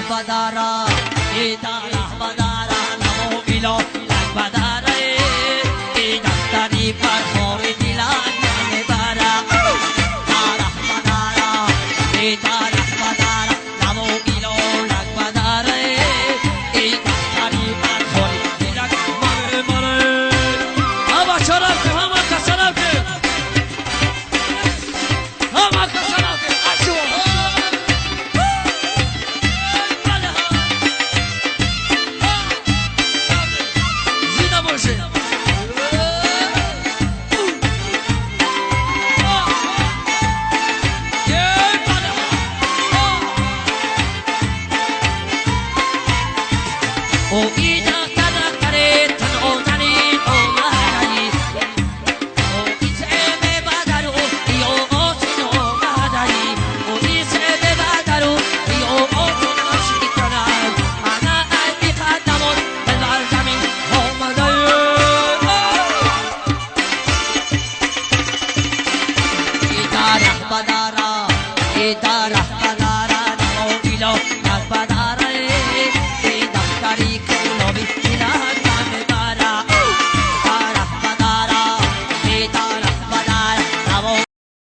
بدارا ایدار بدارا نمو ایلو لگ بدارا ای دفتری پر خوری دیلان یعنی برا دار بدارا ایدار بدارا نمو ایلو لگ بدارا ای دفتری پر خوری دیلان مره مره آبا چرا که همه کسرم که همه کسرم که اشو او ایجا کنا کرے تن او زنی او مادایی او ایسے بے بادارو ایو او سنو مادایی او ایسے بے بادارو ایو او سنو شکنا آنا ایدی خدمون بزار زمین او مادایی ایدار بدارا ایدار